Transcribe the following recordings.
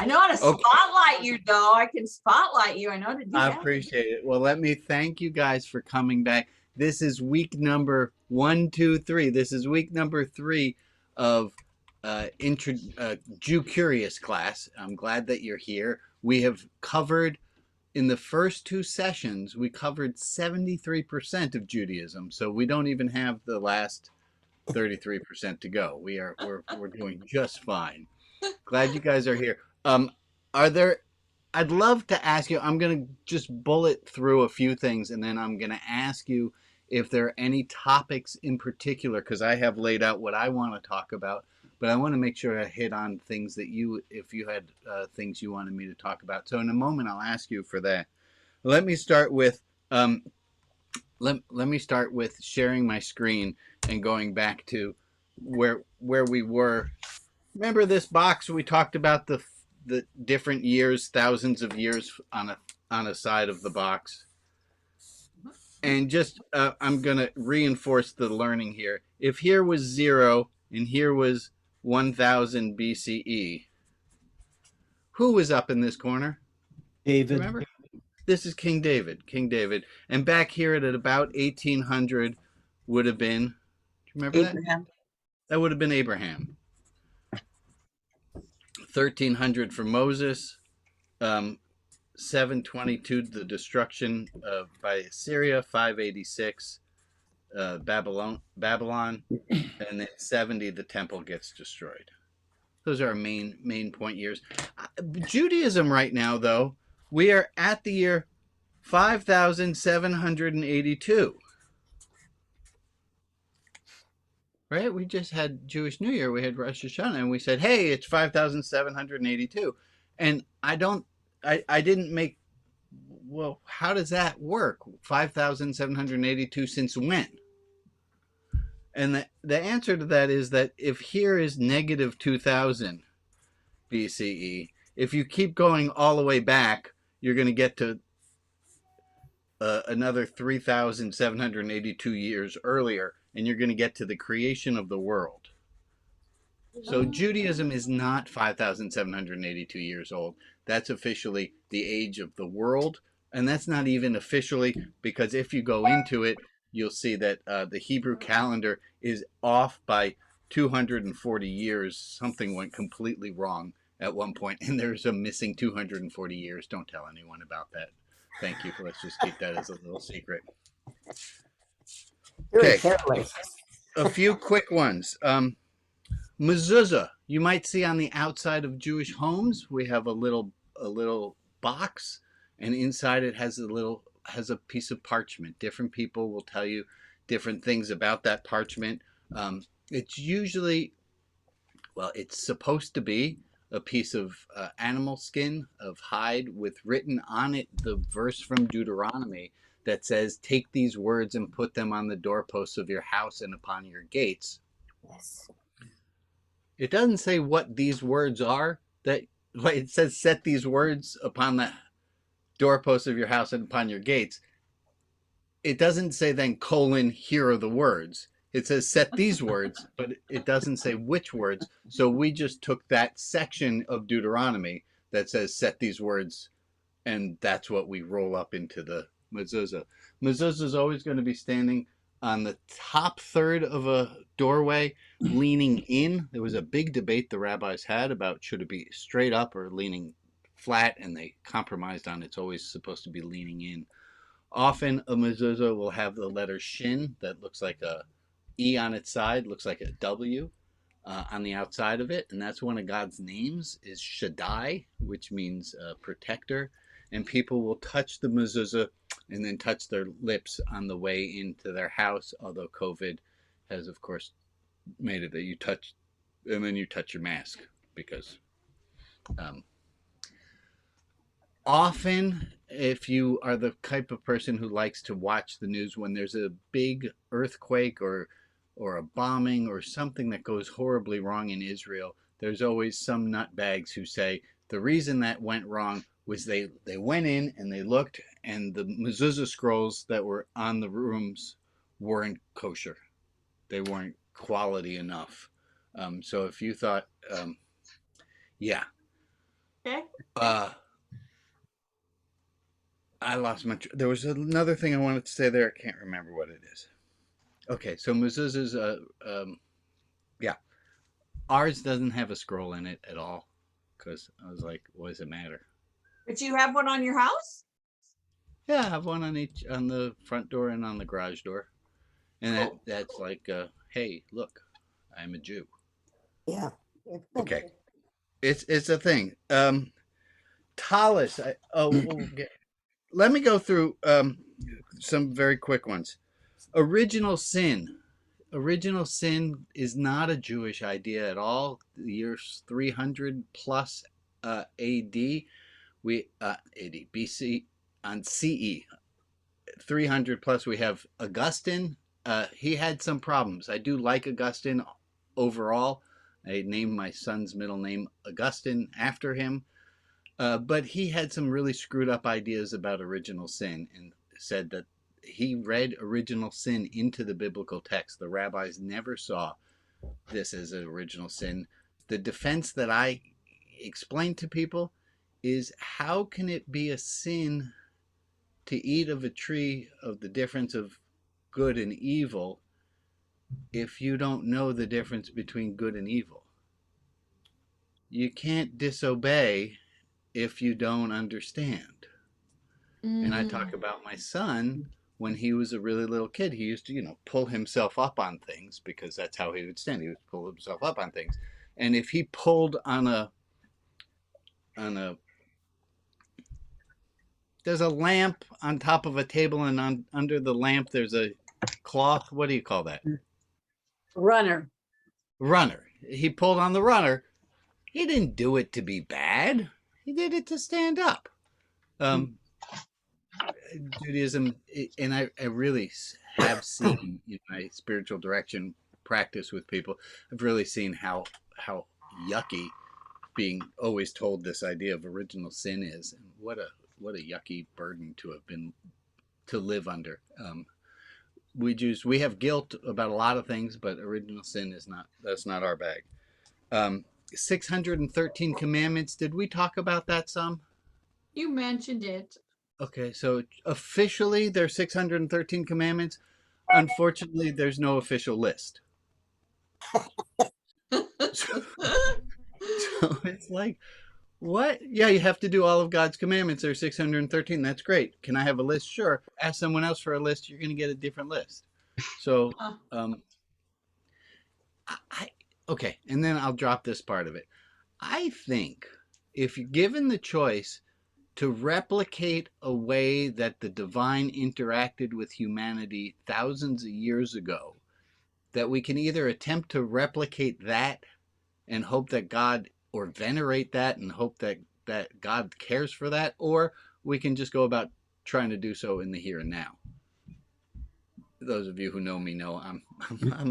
know how to Okay, spotlight you, though. I can spotlight you. I know how to do I that. appreciate it. Well, let me thank you guys for coming back. This is week number 1, 2, 3. This is week number 3 of Jew Curious class. I'm glad that you're here. We have covered in the first 2 sessions. We covered 73% of Judaism, so we don't even have the last 33% to go. We're doing just fine. Glad you guys are here. Are there? I'd love to ask you. I'm gonna just bullet through a few things, and then I'm gonna ask you if there are any topics in particular, because I have laid out what I want to talk about. But I want to make sure I hit on things that if you had things you wanted me to talk about. So in a moment, I'll ask you for that. Let me start with um, let me start with sharing my screen and going back to where we were. Remember this box we talked about the different years, thousands of years on a side of the box. And just I'm going to reinforce the learning here. If here was 0 and here was 1000 BCE, who was up in this corner? David. Remember? This is King David. King David. And back here at about 1800 would have been, do you remember Abraham. That would have been Abraham. 1300 for Moses. 722, the destruction by Assyria. 586, Babylon, and then 70, the temple gets destroyed. Those are our main point years. Judaism right now, though, we are at the year 5782. Right? We just had Jewish New Year. We had Rosh Hashanah, and we said, "Hey, it's 5782," and I didn't make. Well, how does that work? 5782 since when? And the answer to that is that if here is negative 2000 BCE, if you keep going all the way back, you're going to get to another 3782 years earlier, and you're going to get to the creation of the world. So Judaism is not 5,782 years old. That's officially the age of the world. And that's not even officially, because if you go into it, you'll see that the Hebrew calendar is off by 240 years. Something went completely wrong at one point, and there's a missing 240 years. Don't tell anyone about that. Thank you. Let's just keep that as a little secret. Okay, a few quick ones. Mezuzah, you might see on the outside of Jewish homes, we have a little box, and inside it has a piece of parchment. Different people will tell you different things about that parchment. It's usually, well, it's supposed to be a piece of animal skin, of hide, with written on it the verse from Deuteronomy that says, "Take these words and put them on the doorposts of your house and upon your gates." Yes. It doesn't say what these words are. It says, "Set these words upon the doorposts of your house and upon your gates." It doesn't say then : "Here are the words." It says, "Set these words," but it doesn't say which words. So we just took that section of Deuteronomy that says, "Set these words," and that's what we roll up into the mezuzah. Mezuzah is always going to be standing on the top third of a doorway, leaning in. There was a big debate the rabbis had about should it be straight up or leaning flat, and they compromised on it's always supposed to be leaning in. Often a mezuzah will have the letter shin that looks like a E on its side, looks like a W on the outside of it, and that's one of God's names is Shaddai, which means protector. And people will touch the mezuzah and then touch their lips on the way into their house, although COVID has, of course, made it that you touch and then you touch your mask, because often, if you are the type of person who likes to watch the news when there's a big earthquake or a bombing or something that goes horribly wrong in Israel, there's always some nutbags who say the reason that went wrong was they went in and they looked, and the mezuzah scrolls that were on the rooms weren't kosher. They weren't quality enough. So if you thought, yeah. Okay. Uh, I lost my. There was another thing I wanted to say there. I can't remember what it is. Okay, so mezuzahs. Yeah, ours doesn't have a scroll in it at all, because I was like, what does it matter? But you have one on your house? Yeah, I have one on the front door and on the garage door, and Cool. that's like, hey, look, I'm a Jew. Yeah. Okay, it's a thing. Talis. Okay. Let me go through some very quick ones. Original sin. Original sin is not a Jewish idea at all. The years 300 plus AD, AD BC on CE 300 plus we have Augustine. He had some problems. I do like Augustine overall. I named my son's middle name Augustine after him. But he had some really screwed up ideas about original sin and said that he read original sin into the biblical text. The rabbis never saw this as an original sin. The defense that I explain to people is, how can it be a sin to eat of a tree of the difference of good and evil if you don't know the difference between good and evil? You can't disobey if you don't understand. And I talk about my son. When he was a really little kid, he used to, pull himself up on things, because that's how he would stand. He would pull himself up on things. And if he pulled on a there's a lamp on top of a table, and under the lamp there's a cloth. What do you call that? Runner. Runner. He pulled on the runner. He didn't do it to be bad. He did it to stand up. Judaism, and I really have seen in my spiritual direction practice with people, I've really seen how yucky being always told this idea of original sin is, and what a yucky burden to live under. We Jews, we have guilt about a lot of things, but original sin that's not our bag. 613 commandments. Did we talk about that some? You mentioned it. Okay, so officially there's 613 commandments. Unfortunately, there's no official list. So it's like, what? Yeah, you have to do all of God's commandments. There's 613. That's great. Can I have a list? Sure. Ask someone else for a list. You're going to get a different list. So, okay, and then I'll drop this part of it. I think if you're given the choice to replicate a way that the divine interacted with humanity thousands of years ago, that we can either attempt to replicate that and hope that God, or venerate that and hope that God cares for that, or we can just go about trying to do so in the here and now. Those of you who know me know I'm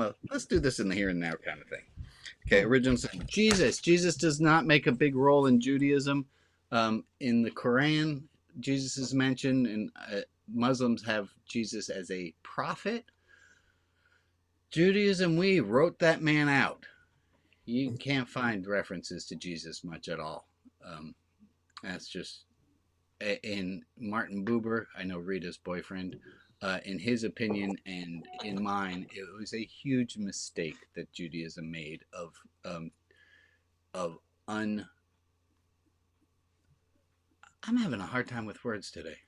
a let's do this in the here and now kind of thing. Okay, original sin. Jesus does not make a big role in Judaism. In the Quran, Jesus is mentioned, and Muslims have Jesus as a prophet. Judaism, we wrote that man out. You can't find references to Jesus much at all. That's just, in Martin Buber, I know Rita's boyfriend, in his opinion and in mine, it was a huge mistake that Judaism made I'm having a hard time with words today,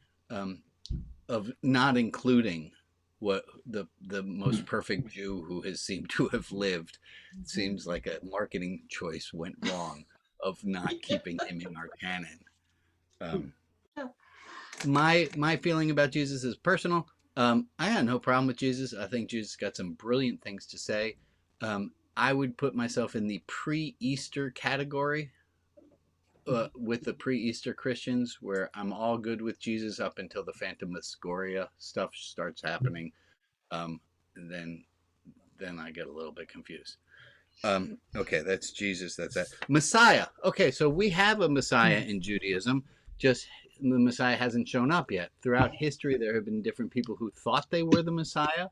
of not including what the most perfect Jew who has seemed to have lived. It seems like a marketing choice went wrong of not keeping him in our canon. My feeling about Jesus is personal. I had no problem with Jesus. I think Jesus got some brilliant things to say. I would put myself in the pre-Easter category, with the pre-Easter Christians, where I'm all good with Jesus up until the Phantasmagoria stuff starts happening. Then I get a little bit confused. Okay, that's Jesus. That's that. Messiah. Okay, so we have a Messiah in Judaism. Just the Messiah hasn't shown up yet. Throughout history, there have been different people who thought they were the Messiah,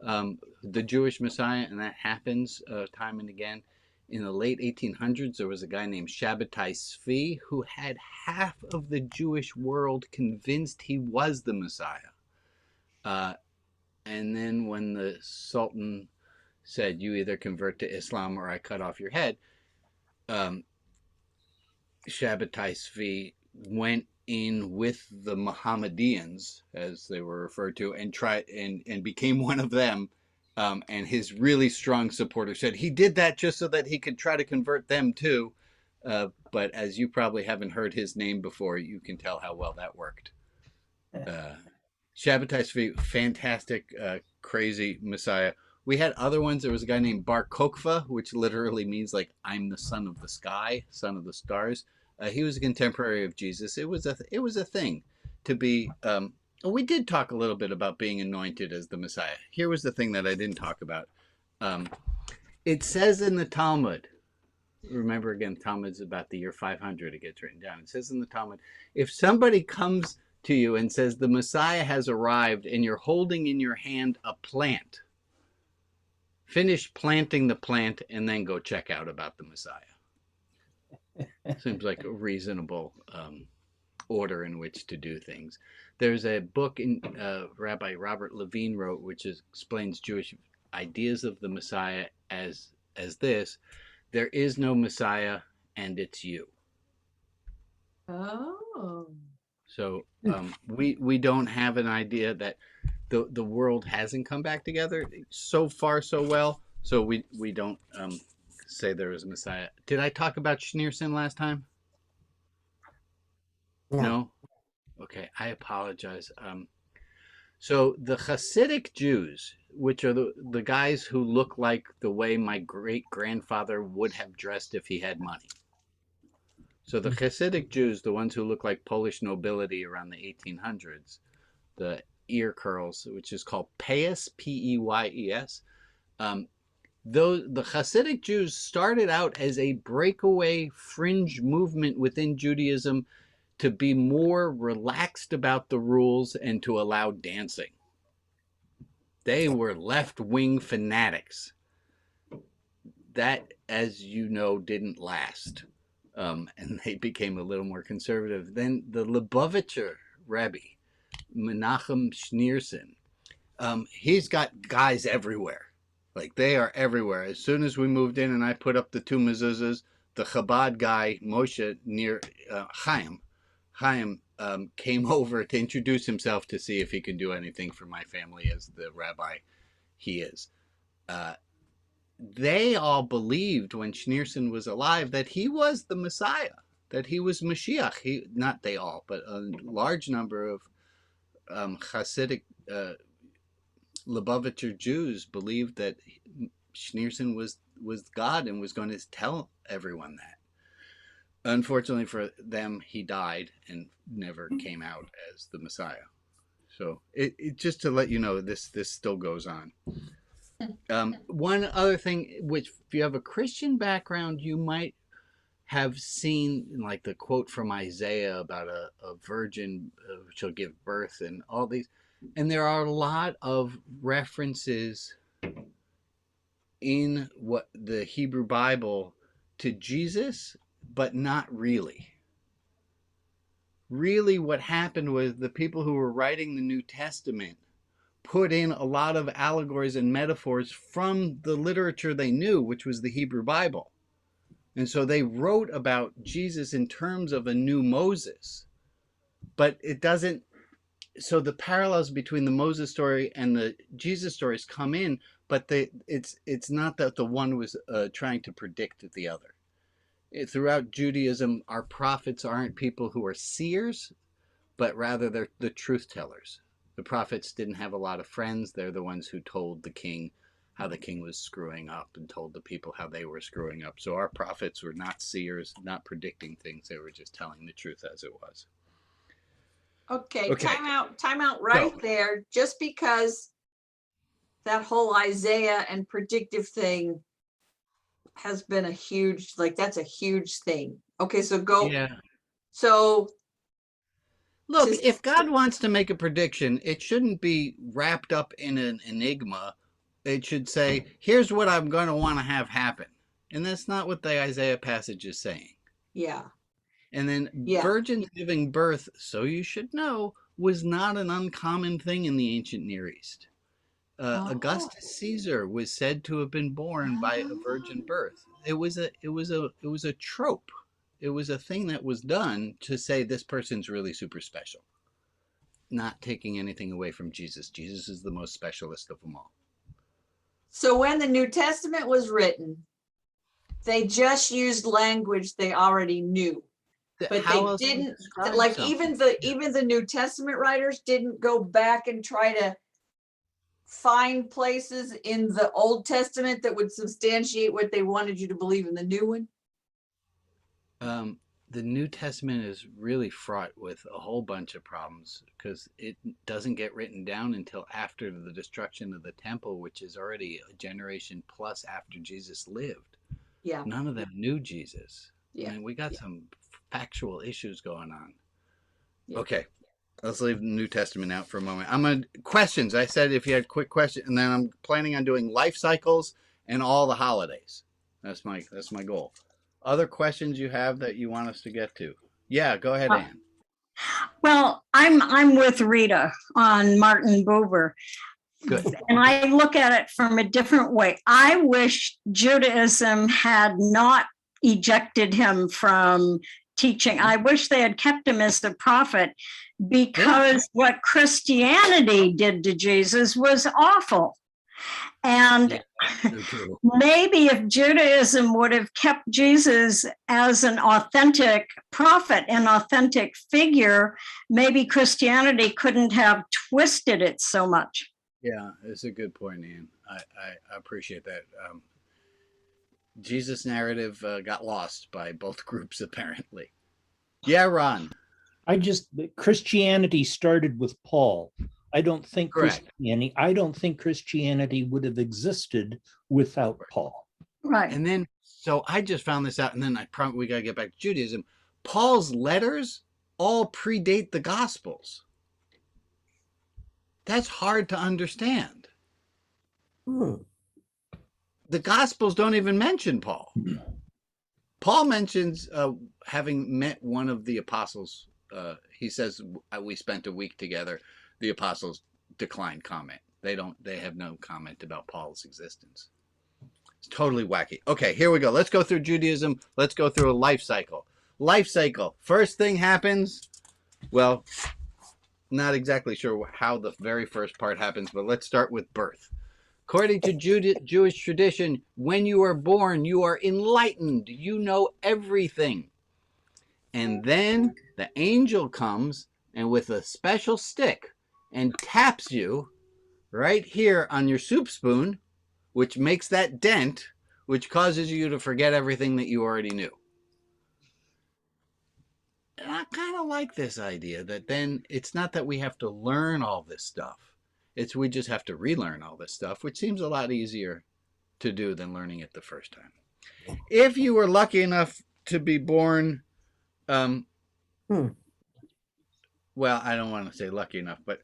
the Jewish Messiah, and that happens time and again. in the late 1800s, there was a guy named Shabbatai Tzvi who had half of the Jewish world convinced he was the Messiah. And then when the Sultan said, you either convert to Islam or I cut off your head, Shabbatai Tzvi went in with the Mohammedans, as they were referred to, and tried and became one of them. And his really strong supporters said he did that just so that he could try to convert them too. But as you probably haven't heard his name before, you can tell how well that worked. Shabbatai Tzvi, fantastic, crazy Messiah. We had other ones. There was a guy named Bar Kokhba, which literally means like I'm the son of the sky, son of the stars. He was a contemporary of Jesus. It was a thing to be. We did talk a little bit about being anointed as the Messiah. Here was the thing that I didn't talk about. It says in the Talmud. Remember again, Talmud's about the year 500. It gets written down. It says in the Talmud, if somebody comes to you and says the Messiah has arrived and you're holding in your hand a plant, finish planting the plant and then go check out about the Messiah. Seems like a reasonable order in which to do things. There's a book in Rabbi Robert Levine wrote, which explains Jewish ideas of the Messiah as this: there is no Messiah, and it's you. Oh. So we don't have an idea that the world hasn't come back together so far so well. So we don't say there is a Messiah. Did I talk about Schneerson last time? No? Okay, I apologize. So the Hasidic Jews, which are the guys who look like the way my great-grandfather would have dressed if he had money. So the Hasidic Jews, the ones who look like Polish nobility around the 1800s, the ear curls, which is called peyes, P-E-Y-E-S, the Hasidic Jews started out as a breakaway fringe movement within Judaism to be more relaxed about the rules and to allow dancing. They were left-wing fanatics. That, as you know, didn't last. And they became a little more conservative. Then the Lubavitcher Rabbi, Menachem Schneerson, he's got guys everywhere. Like, they are everywhere. As soon as we moved in and I put up the two mezuzahs, the Chabad guy, Moshe, near Chaim came over to introduce himself to see if he could do anything for my family as the rabbi he is. They all believed when Schneerson was alive that he was the Messiah, that he was Mashiach. Not they all, but a large number of Hasidic Lubavitcher Jews believed that Schneerson was God and was going to tell everyone that. Unfortunately for them, he died and never came out as the Messiah. So it just to let you know, this still goes on. One other thing, which if you have a Christian background, you might have seen, like the quote from Isaiah about a virgin shall give birth and all these. And there are a lot of references in what the Hebrew Bible to Jesus, but not really. Really what happened was the people who were writing the New Testament put in a lot of allegories and metaphors from the literature they knew, which was the Hebrew Bible. And so they wrote about Jesus in terms of a new Moses. But it doesn't, so the parallels between the Moses story and the Jesus stories come in, but it's not that the one was trying to predict the other. Throughout Judaism, our prophets aren't people who are seers, but rather they're the truth tellers. The prophets didn't have a lot of friends. They're the ones who told the king how the king was screwing up and told the people how they were screwing up. So our prophets were not seers, not predicting things. They were just telling the truth as it was. Okay, Okay. time out right there. Just because that whole Isaiah and predictive thing has been a huge, like, that's a huge thing. Okay, so go. Yeah. So look, if God wants to make a prediction, it shouldn't be wrapped up in an enigma. It should say, here's what I'm going to want to have happen. And that's not what the Isaiah passage is saying. Yeah. And then Yeah. virgins giving birth, so you should know, was not an uncommon thing in the ancient Near East. Augustus Caesar was said to have been born by a virgin birth. It was a trope. It was a thing that was done to say this person's really super special. Not taking anything away from Jesus. Jesus is the most specialist of them all. So when the New Testament was written, they just used language they already knew. But How they else would you didn't, describe like something? even the New Testament writers didn't go back and try to find places in the Old Testament that would substantiate what they wanted you to believe in the new one. The New Testament is really fraught with a whole bunch of problems because it doesn't get written down until after the destruction of the temple, which is already a generation plus after Jesus lived. Yeah. None of them knew Jesus. Yeah. I mean, we got some factual issues going on. Yeah. Okay, let's leave the New Testament out for a moment. I'm gonna questions. I said if you had quick questions, and then I'm planning on doing life cycles and all the holidays. That's my goal. Other questions you have that you want us to get to? Yeah, go ahead, Ann. Well, I'm with Rita on Martin Buber. Good. And I look at it from a different way. I wish Judaism had not ejected him from teaching. I wish they had kept him as the prophet, because what Christianity did to Jesus was awful. And maybe if Judaism would have kept Jesus as an authentic prophet, an authentic figure, maybe Christianity couldn't have twisted it so much. Yeah, it's a good point, Ian. I appreciate that. Jesus' narrative got lost by both groups, apparently. Yeah, Ron. Christianity started with Paul. I don't think Correct. Christianity would have existed without Paul. Right. And then, so I just found this out, and then we got to get back to Judaism. Paul's letters all predate the Gospels. That's hard to understand. The Gospels don't even mention Paul. Paul mentions having met one of the apostles. He says, we spent a week together. The apostles declined comment. They have no comment about Paul's existence. It's totally wacky. Okay, here we go. Let's go through Judaism. Let's go through a life cycle. Life cycle. First thing happens, well, not exactly sure how the very first part happens, but let's start with birth. According to Jewish tradition, when you are born, you are enlightened. You know everything. And then the angel comes and with a special stick and taps you right here on your soup spoon, which makes that dent, which causes you to forget everything that you already knew. And I kind of like this idea that then it's not that we have to learn all this stuff. It's we just have to relearn all this stuff, which seems a lot easier to do than learning it the first time. If you were lucky enough to be born, well, I don't want to say lucky enough, but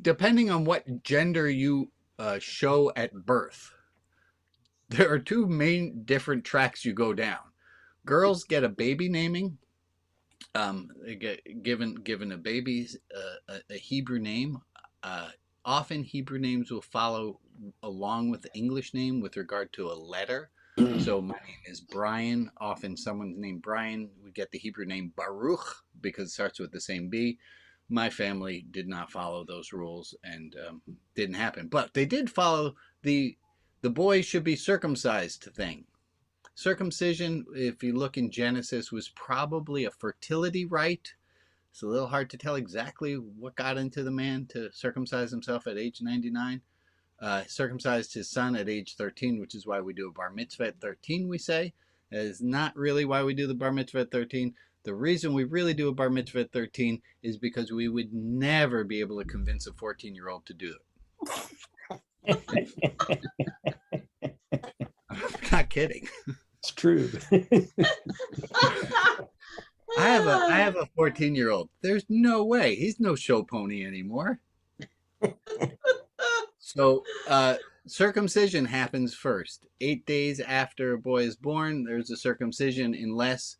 depending on what gender you show at birth, there are two main different tracks you go down. Girls get a baby naming. They get given a baby a Hebrew name. Often Hebrew names will follow along with the English name with regard to a letter. So my name is Brian. Often someone's named Brian. We get the Hebrew name Baruch because it starts with the same B. My family did not follow those rules and didn't happen. But they did follow the boy should be circumcised thing. Circumcision, if you look in Genesis, was probably a fertility rite. It's a little hard to tell exactly what got into the man to circumcise himself at age 99. Circumcised his son at age 13, which is why we do a bar mitzvah at 13, we say. That is not really why we do the bar mitzvah at 13. The reason we really do a bar mitzvah at 13 is because we would never be able to convince a 14-year-old to do it. I'm not kidding. It's true. I have a 14-year-old. There's no way. He's no show pony anymore. So circumcision happens first. 8 days after a boy is born, there's a circumcision, unless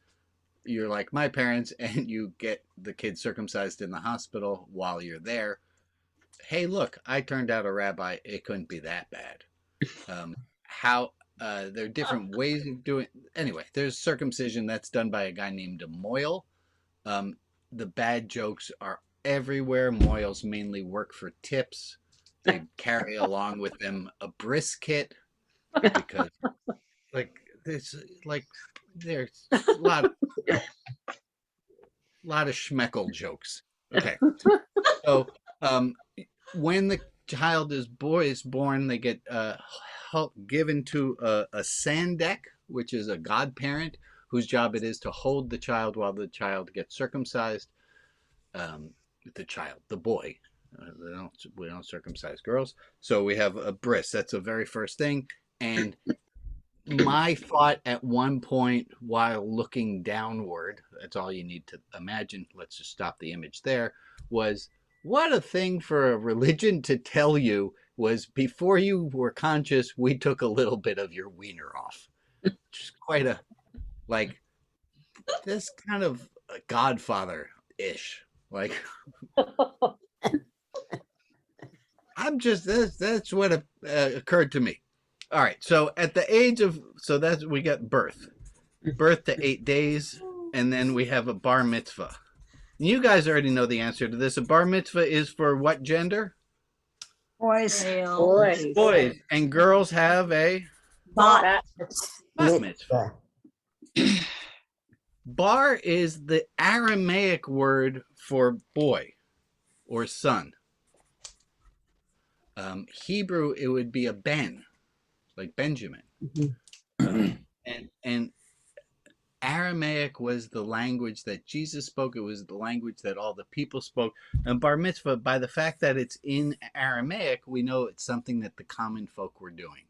you're like my parents and you get the kid circumcised in the hospital while you're there. Hey, look, I turned out a rabbi. It couldn't be that bad. There are different ways of doing. Anyway, there's circumcision that's done by a guy named a moil. The bad jokes are everywhere. Moils mainly work for tips. They carry along with them a brisket because, there's a lot of schmeckle jokes. Okay, so when the child is born, they get given to a sandek, which is a godparent whose job it is to hold the child while the child gets circumcised. The boy. We don't circumcise girls. So we have a bris. That's the very first thing. And my thought at one point while looking downward, that's all you need to imagine. Let's just stop the image there. Was what a thing for a religion to tell you was before you were conscious, we took a little bit of your wiener off. Just quite this kind of Godfather-ish. That's what occurred to me. All right. So at the age of, we got birth to 8 days. And then we have a bar mitzvah. You guys already know the answer to this. A bar mitzvah is for what gender? Boys. Boys. And girls have a Bat mitzvah. Bar is the Aramaic word for boy or son. Hebrew, it would be a ben, like Benjamin. And Aramaic was the language that Jesus spoke. It was the language that all the people spoke. And bar mitzvah, by the fact that it's in Aramaic, we know it's something that the common folk were doing.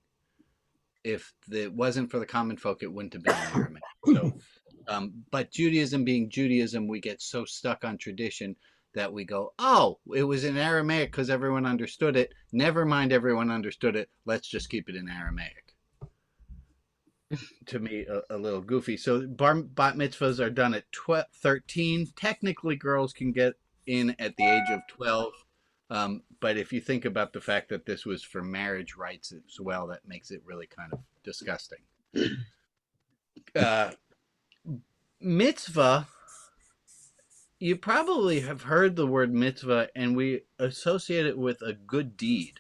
If it wasn't for the common folk, it wouldn't have been in Aramaic. So, but Judaism being Judaism, we get so stuck on tradition that we go, oh, it was in Aramaic because everyone understood it. Never mind, everyone understood it. Let's just keep it in Aramaic. To me, a little goofy. So bat mitzvahs are done at 13. Technically, girls can get in at the age of 12. But if you think about the fact that this was for marriage rights as well, that makes it really kind of disgusting. Mitzvah, you probably have heard the word mitzvah, and we associate it with a good deed.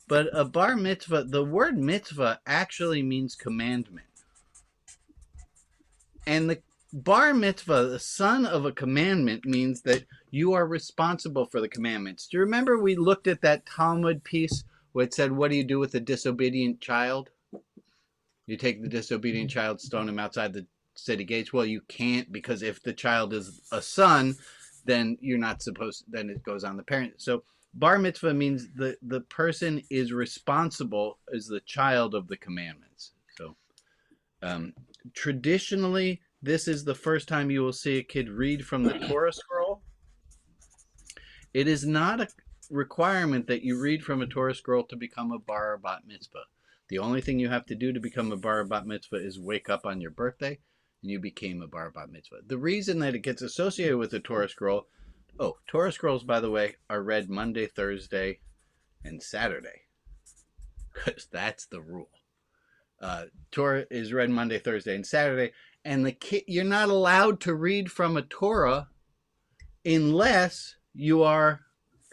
But a bar mitzvah, the word mitzvah actually means commandment. And the bar mitzvah, the son of a commandment, means that you are responsible for the commandments. Do you remember we looked at that Talmud piece where it said, what do you do with a disobedient child? You take the disobedient child, stone him outside the city gates. Well, you can't, because if the child is a son, then you're not supposed, then it goes on the parent. So bar mitzvah means the person is responsible as the child of the commandments. So traditionally, this is the first time you will see a kid read from the Torah scroll. It is not a requirement that you read from a Torah scroll to become a bar or bat mitzvah. The only thing you have to do to become a bar or bat mitzvah is wake up on your birthday and you became a bar or bat mitzvah. The reason that it gets associated with the Torah scroll, Torah scrolls, by the way, are read Monday, Thursday, and Saturday, because that's the rule. Torah is read Monday, Thursday, and Saturday, and the kid, you're not allowed to read from a Torah unless you are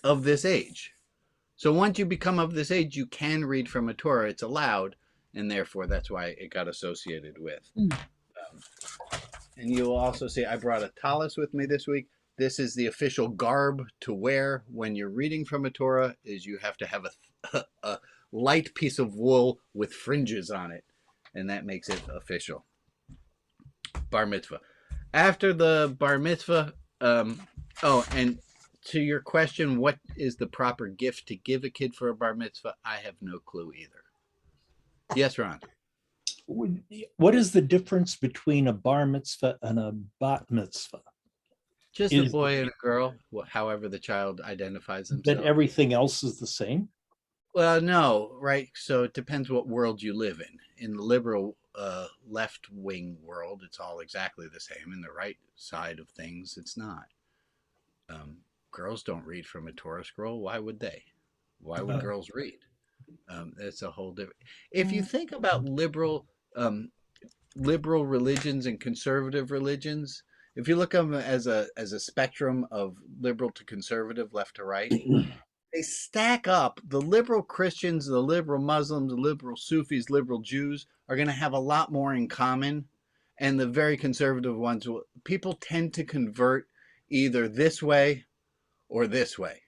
of this age. So once you become of this age, you can read from a Torah. It's allowed, and therefore that's why it got associated with. And you will also see I brought a tallis with me this week. This is the official garb to wear when you're reading from a Torah. Is you have to have a light piece of wool with fringes on it, and that makes it official. Bar mitzvah. After the bar mitzvah, and to your question, what is the proper gift to give a kid for a bar mitzvah? I have no clue either. Yes, Ron. What is the difference between a bar mitzvah and a bat mitzvah? Just a boy and a girl, however the child identifies themselves. But everything else is the same? Well, no, right? So it depends what world you live in. In the liberal left wing world, it's all exactly the same. In the right side of things, it's not. Um, Girls don't read from a Torah scroll. Why would they? Why would girls read? It's a whole different. If you think about um, liberal religions and conservative religions, if you look at them as a spectrum of liberal to conservative, left to right, they stack up. The liberal Christians, the liberal Muslims, the liberal Sufis, liberal Jews are going to have a lot more in common, and the very conservative ones will. People tend to convert either this way or this way,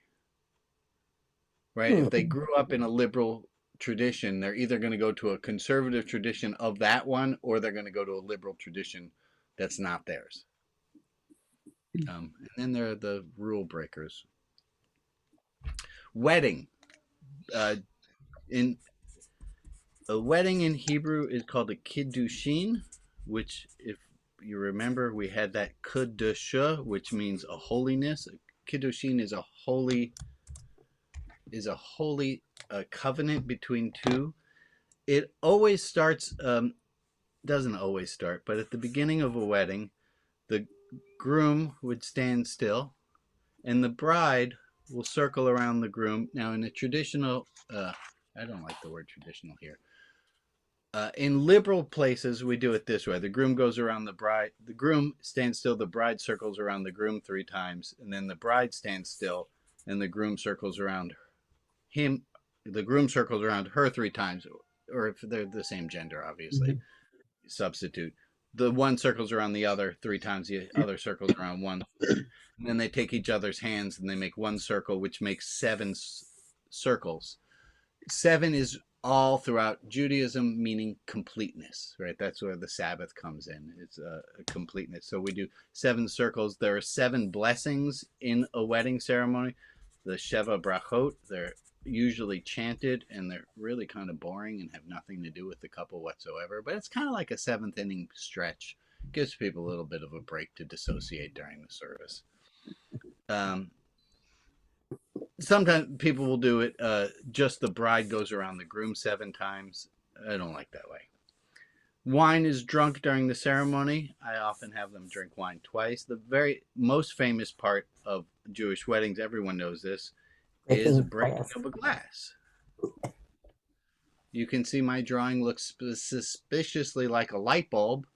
right? If they grew up in a liberal tradition, they're either going to go to a conservative tradition of that one, or they're going to go to a liberal tradition that's not theirs. And then there are the rule breakers. Wedding. In A wedding in Hebrew is called a kiddushin, which, if you remember, we had that kedusha, which means a holiness. A kiddushin is a holy covenant between two. It always starts, doesn't always start, but at the beginning of a wedding, the groom would stand still, and the bride will circle around the groom. Now, in a traditional, I don't like the word traditional here. In liberal places, we do it this way: the groom goes around the bride. The groom stands still. The bride circles around the groom 3 times, and then the bride stands still, and the groom circles around him. The groom circles around her 3 times, or if they're the same gender, obviously, substitute. The one circles around the other 3 times. The other circles around one. And then they take each other's hands and they make one circle, which makes 7 circles. 7 is all throughout Judaism, meaning completeness, right? That's where the Sabbath comes in. It's a completeness. So we do 7 circles. There are 7 blessings in a wedding ceremony. The Sheva Brachot, they're usually chanted, and they're really kind of boring and have nothing to do with the couple whatsoever. But it's kind of like a 7th inning stretch. Gives people a little bit of a break to dissociate during the service. Sometimes people will do it just the bride goes around the groom 7 times. I don't like that way. Wine is drunk during the ceremony. I often have them drink wine twice. The very most famous part of Jewish weddings, everyone knows this, is breaking of a glass. You can see my drawing looks suspiciously like a light bulb.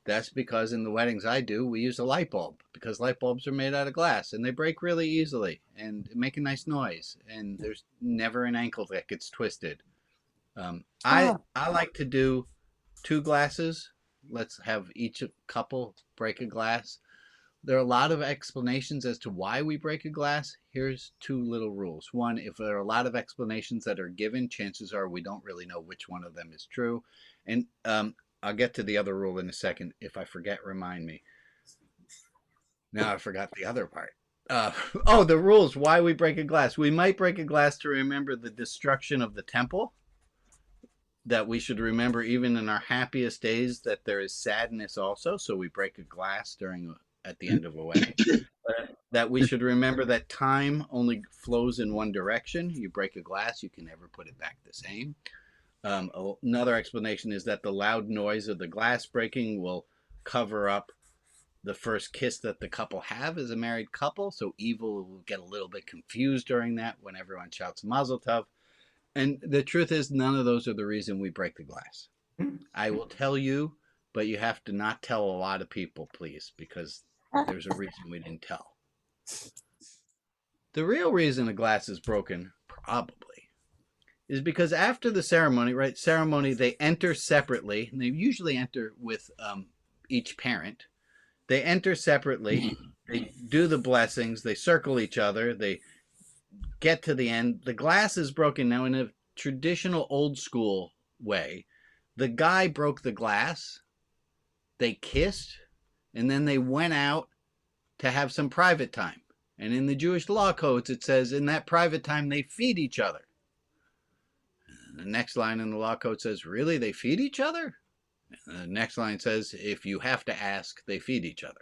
That's because in the weddings I do, we use a light bulb, because light bulbs are made out of glass and they break really easily and make a nice noise, and there's never an ankle that gets twisted. I like to do 2 glasses. Let's have each couple break a glass. There are a lot of explanations as to why we break a glass. Here's 2 little rules. One, if there are a lot of explanations that are given, chances are we don't really know which one of them is true. And I'll get to the other rule in a second. If I forget, remind me. Now I forgot the other part. The rules, why we break a glass. We might break a glass to remember the destruction of the temple, that we should remember even in our happiest days that there is sadness also. So we break a glass at the end of a wedding. That we should remember that time only flows in one direction. You break a glass, you can never put it back the same. Another explanation is that the loud noise of the glass breaking will cover up the first kiss that the couple have as a married couple. So evil will get a little bit confused during that when everyone shouts Mazel Tov. And the truth is, none of those are the reason we break the glass. I will tell you, but you have to not tell a lot of people, please, because there's a reason we didn't tell. The real reason a glass is broken, probably, is because after the ceremony, they enter separately, and they usually enter with each parent. They enter separately, they do the blessings, they circle each other, they get to the end. The glass is broken. Now, in a traditional old school way, the guy broke the glass, they kissed, and then they went out to have some private time. And in the Jewish law codes, it says in that private time, they feed each other. The next line in the law code says, really, they feed each other? And the next line says, if you have to ask, they feed each other.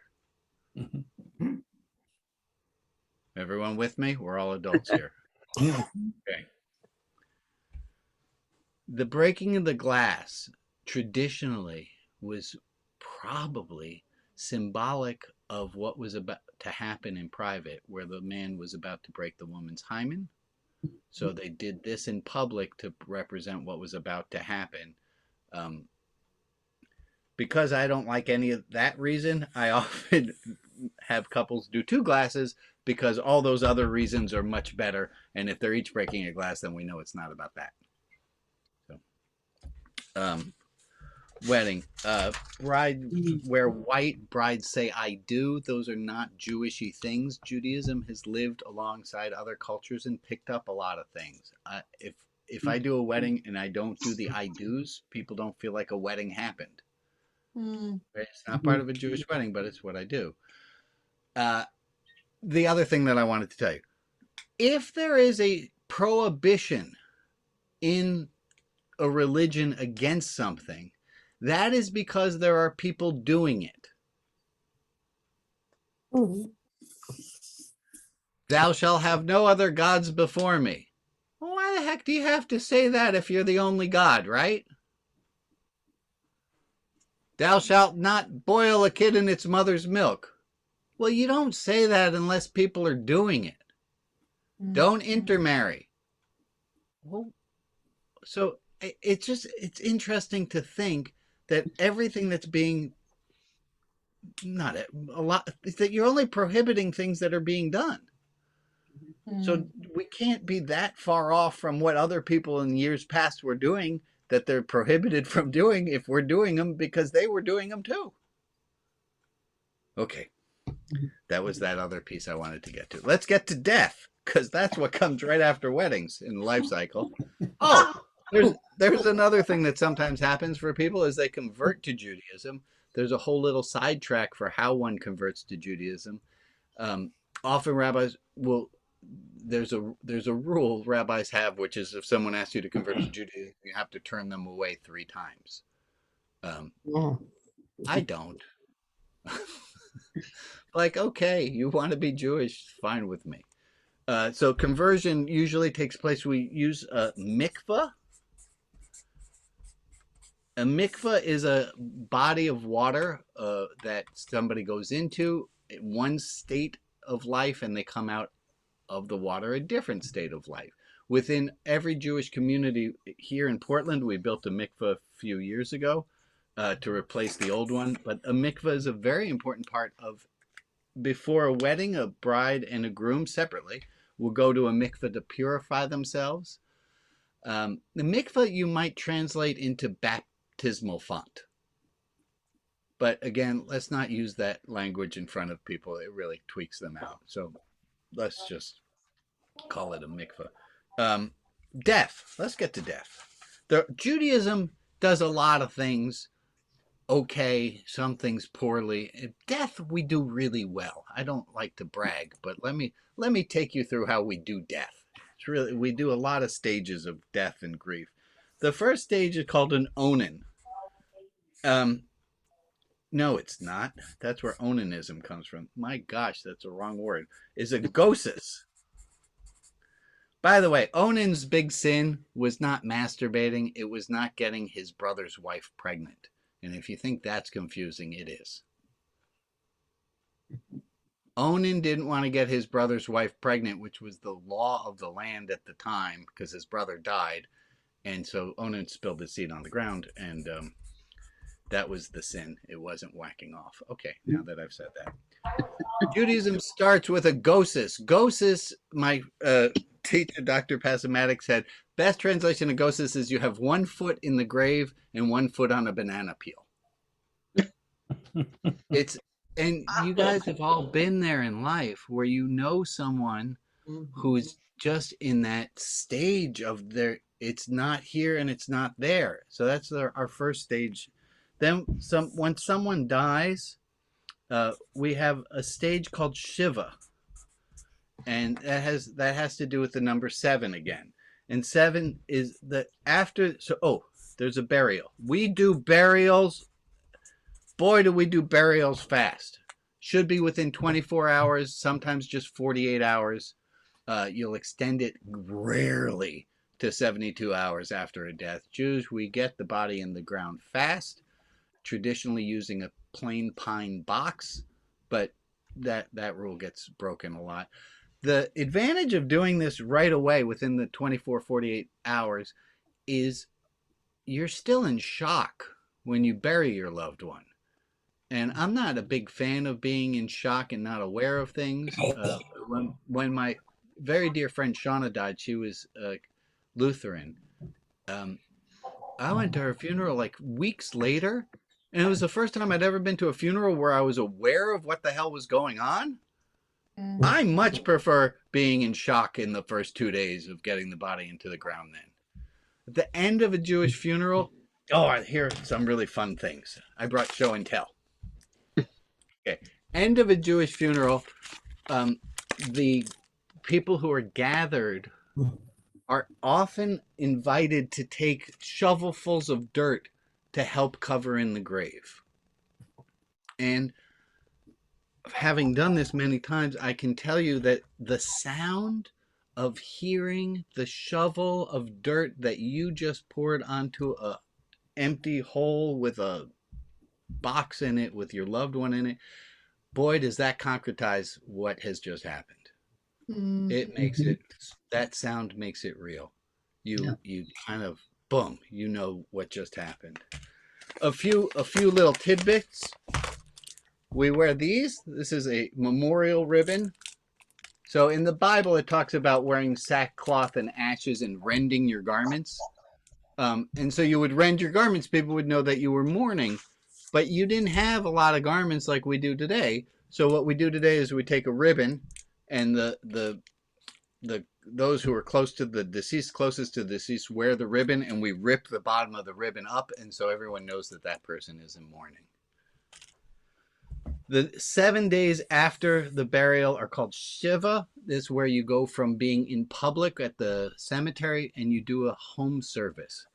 Everyone with me? We're all adults here. Okay. The breaking of the glass traditionally was probably symbolic of what was about to happen in private, where the man was about to break the woman's hymen. So they did this in public to represent what was about to happen. Because I don't like any of that reason, I often have couples do 2 glasses because all those other reasons are much better. And if they're each breaking a glass, then we know it's not about that. So, wedding. Bride wear white. Brides say "I do." Those are not Jewishy things. Judaism has lived alongside other cultures and picked up a lot of things. If I do a wedding and I don't do the "I do's," people don't feel like a wedding happened. It's not part of a Jewish wedding, but it's what I do. The other thing that I wanted to tell you, if there is a prohibition in a religion against something, that is because there are people doing it. Thou shalt have no other gods before me. Well, why the heck do you have to say that if you're the only God, right? Thou shalt not boil a kid in its mother's milk. Well, you don't say that unless people are doing it. Don't intermarry. Well, so it's interesting to think that everything that's being not a lot that you're only prohibiting things that are being done. So we can't be that far off from what other people in years past were doing that they're prohibited from doing if we're doing them because they were doing them too. Okay. That was that other piece I wanted to get to. Let's get to death, because that's what comes right after weddings in the life cycle. Oh, there's another thing that sometimes happens for people is they convert to Judaism. There's a whole little sidetrack for how one converts to Judaism. Often rabbis will, there's a rule rabbis have, which is if someone asks you to convert to Judaism, you have to turn them away 3 times. I don't. Like, okay, you want to be Jewish, fine with me. So conversion usually takes place. We use a mikvah. A mikvah is a body of water that somebody goes into one state of life and they come out of the water a different state of life. Within every Jewish community here in Portland, we built a mikvah a few years ago to replace the old one. But a mikvah is a very important part of, before a wedding, a bride and a groom separately will go to a mikvah to purify themselves. The mikvah you might translate into baptismal font. But again, let's not use that language in front of people. It really tweaks them out. So let's just call it a mikvah. Death. Let's get to death. Judaism does a lot of things okay, some things poorly. Death we do really well. I don't like to brag, but let me take you through how we do death. It's really, we do a lot of stages of death and grief. The first stage is called an onan. No, it's not. That's where onanism comes from. My gosh, that's a wrong word. Is a gosis. By the way, Onan's big sin was not masturbating. It was not getting his brother's wife pregnant. And if you think that's confusing, it is. Onan didn't want to get his brother's wife pregnant, which was the law of the land at the time because his brother died. And so Onan spilled his seed on the ground, and that was the sin. It wasn't whacking off. Okay, now that I've said that. Judaism starts with a gosis. Gosis, my teacher, Dr. Passamatic, said, best translation of gosis is you have 1 foot in the grave and 1 foot on a banana peel. And you guys have all been there in life where you know someone who's just in that stage of their, it's not here and it's not there. So that's our first stage. Then when someone dies, we have a stage called Shiva. And that has to do with the number 7 again. And 7 is the after. So, there's a burial. We do burials. Boy, do we do burials fast. Should be within 24 hours, sometimes just 48 hours. You'll extend it rarely to 72 hours after a death. Jews, we get the body in the ground fast, traditionally using a plain pine box, but that rule gets broken a lot. The advantage of doing this right away within the 24, 48 hours is you're still in shock when you bury your loved one. And I'm not a big fan of being in shock and not aware of things. When my very dear friend Shauna died, she was Lutheran. I went to her funeral like weeks later, and it was the first time I'd ever been to a funeral where I was aware of what the hell was going on. I much prefer being in shock in the first 2 days of getting the body into the ground then. At the end of a Jewish funeral, I hear some really fun things. I brought show and tell. Okay. End of a Jewish funeral, the people who are gathered are often invited to take shovelfuls of dirt to help cover in the grave. And having done this many times, I can tell you that the sound of hearing the shovel of dirt that you just poured onto a empty hole with a box in it with your loved one in it, boy, does that concretize what has just happened. It makes it, that sound makes it real. You kind of, boom, you know what just happened. A few little tidbits. We wear these. This is a memorial ribbon. So in the Bible, it talks about wearing sackcloth and ashes and rending your garments. And so you would rend your garments. People would know that you were mourning, but you didn't have a lot of garments like we do today. So what we do today is we take a ribbon, and those who are closest to the deceased wear the ribbon, and we rip the bottom of the ribbon up, and so everyone knows that that person is in mourning. The 7 days after the burial are called Shiva. This is where you go from being in public at the cemetery and you do a home service.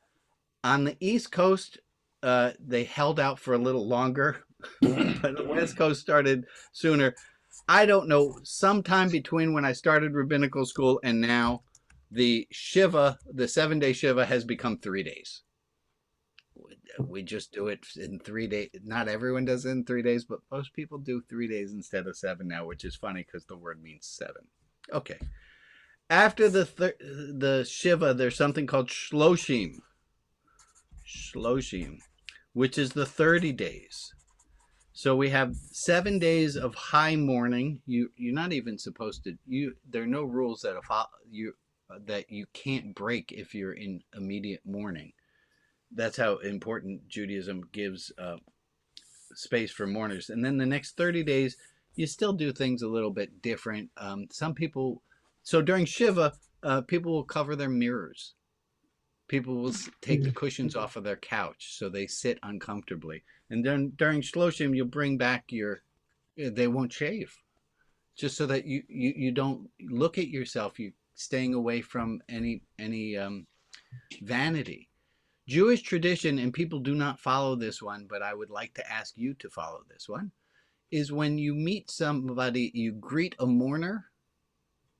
On the East Coast, they held out for a little longer, but the West Coast started sooner. I don't know, sometime between when I started rabbinical school and now, the Shiva, the 7-day Shiva has become 3 days. We just do it in 3 days. Not everyone does it in 3 days, but most people do 3 days instead of 7 now, which is funny because the word means 7. Okay. After the Shiva, there's something called Shloshim. Shloshim, which is the 30 days. So we have 7 days of high mourning. You're not even supposed to. There are no rules that you can't break if you're in immediate mourning. That's how important Judaism gives space for mourners. And then the next 30 days, you still do things a little bit different. Some people, so during Shiva, people will cover their mirrors. People will take the cushions off of their couch so they sit uncomfortably. And then during Shloshim, you'll bring back they won't shave. Just so that you don't look at yourself, you're staying away from any vanity. Jewish tradition, and people do not follow this one, but I would like to ask you to follow this one, is when you meet somebody, you greet a mourner,